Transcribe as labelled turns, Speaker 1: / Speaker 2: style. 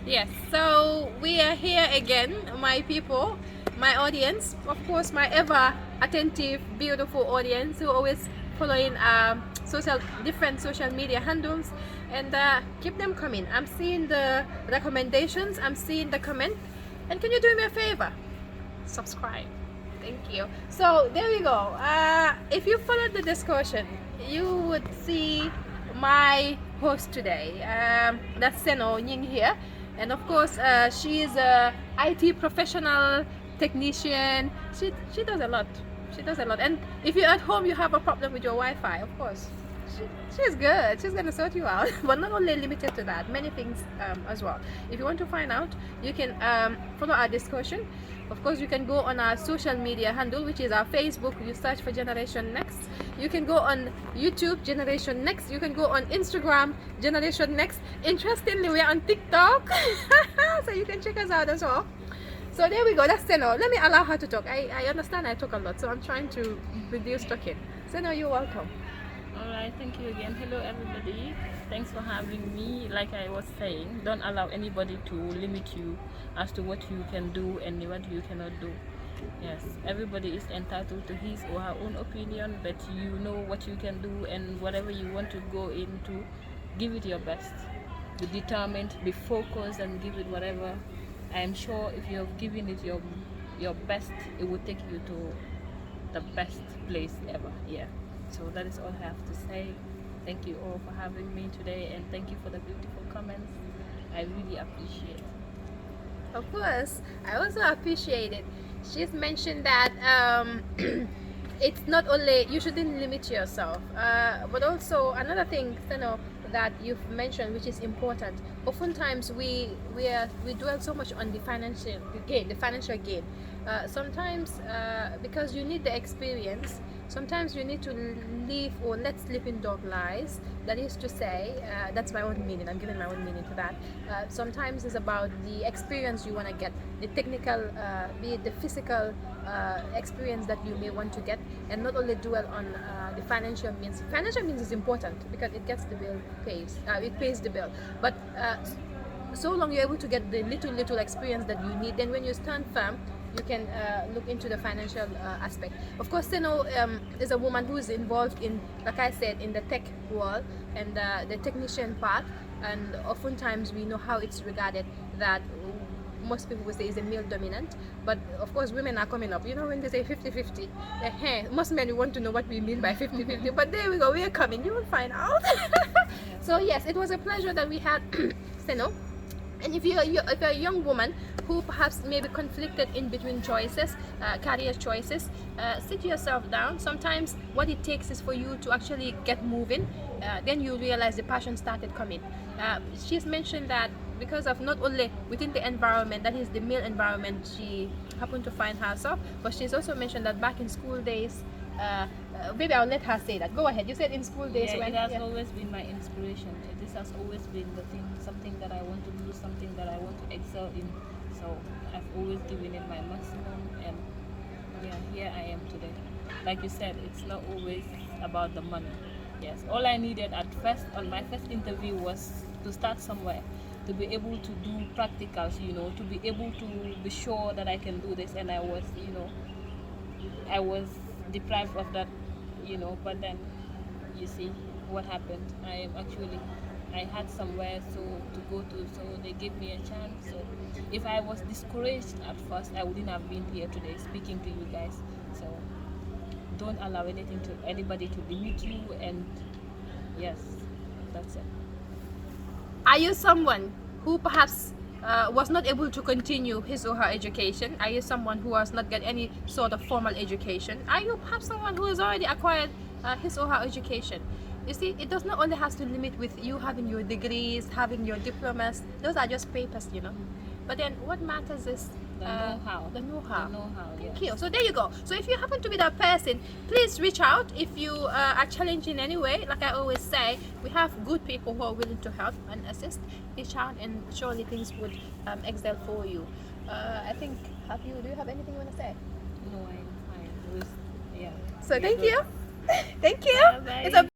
Speaker 1: Yes, so we are here again, my people, my audience, of course, my ever attentive, beautiful audience who always following different social media handles, and keep them coming. I'm seeing the recommendations, I'm seeing the comment, and can you do me a favor? Subscribe. Thank you. So there we go. If you followed the discussion, you would see my host today. That's Senor Nying here, and of course, she is a IT professional technician. She does a lot. She does a lot. And if you're at home, you have a problem with your Wi-Fi, of course. She's good. She's gonna sort you out. But not only limited to that, many things as well. If you want to find out, you can follow our discussion. Of course, you can go on our social media handle, which is our Facebook. You search for Generation Next. You can go on YouTube, Generation Next. You can go on Instagram, Generation Next. Interestingly, we're on TikTok, so you can check us out as well. So there we go. That's Senor. Let me allow her to talk. I understand I talk a lot, so I'm trying to reduce talking. Senor, you're welcome.
Speaker 2: All right, thank you again. Hello, everybody. Thanks for having me. Like I was saying, don't allow anybody to limit you as to what you can do and what you cannot do. Yes, everybody is entitled to his or her own opinion, but you know what you can do, and whatever you want to go into, give it your best. Be determined, be focused, and give it whatever. I am sure if you have given it your best, it will take you to the best place ever. Yeah. So that is all I have to say. Thank you all for having me today, and thank you for the beautiful comments. I really appreciate it.
Speaker 1: Of course, I also appreciate it. She's mentioned that it's not only you shouldn't limit yourself, but also another thing, you know, that you've mentioned, which is important. Oftentimes we dwell so much on the financial gain. Sometimes because you need the experience. Sometimes you need to live or let sleeping dog lies. That is to say, that's my own meaning. I'm giving my own meaning to that. Sometimes it's about the experience you want to get, the technical, be it the physical experience that you may want to get, and not only dwell on the financial means. Financial means is important because it gets the bill it pays the bill. But so long you're able to get the little experience that you need, then when you stand firm, you can look into the financial aspect. Of course, Seno is a woman who is involved in, like I said, in the tech world and the technician part, and oftentimes we know how it's regarded that most people would say is a male dominant, but of course women are coming up. You know, when they say 50-50, most men want to know what we mean by 50-50, but there we go, we are coming, you will find out. So yes, it was a pleasure that we had Seno. And if you're a young woman who perhaps may be conflicted in between choices, career choices, sit yourself down. Sometimes what it takes is for you to actually get moving. Then you realize the passion started coming. She's mentioned that because of not only within the environment, that is the male environment, she happened to find herself, but she's also mentioned that back in school days, maybe I'll let her say that. Go ahead. You said in school days
Speaker 2: Yeah,
Speaker 1: when...
Speaker 2: it has always been my inspiration. This has always been the thing, something that I want to do, something that I want to excel in. So I've always given it my maximum, and yeah, here I am today. Like you said, it's not always about the money. Yes, all I needed at first on my first interview was to start somewhere, to be able to do practicals, to be able to be sure that I can do this, and I was deprived of that, but then you see what happened. I had somewhere to go to, so they gave me a chance. So if I was discouraged at first, I wouldn't have been here today speaking to you guys. So don't allow anybody to limit you, and yes, that's it.
Speaker 1: Are you someone who perhaps was not able to continue his or her education? Are you someone who has not got any sort of formal education? Are you perhaps someone who has already acquired his or her education? You see, it does not only have to limit with you having your degrees, having your diplomas. Those are just papers. But then what matters is
Speaker 2: The know-how.
Speaker 1: The know-how.
Speaker 2: The know-how,
Speaker 1: Thank
Speaker 2: yes.
Speaker 1: you. So there you go. So if you happen to be that person, please reach out. If you are challenged in any way, like I always say, we have good people who are willing to help and assist. Reach out, and surely things would excel for you. I think. Do you have anything you want to say?
Speaker 2: No, I'm fine. Yeah.
Speaker 1: So
Speaker 2: You're
Speaker 1: thank
Speaker 2: good.
Speaker 1: you. Thank you.
Speaker 2: Bye-bye.
Speaker 1: It's a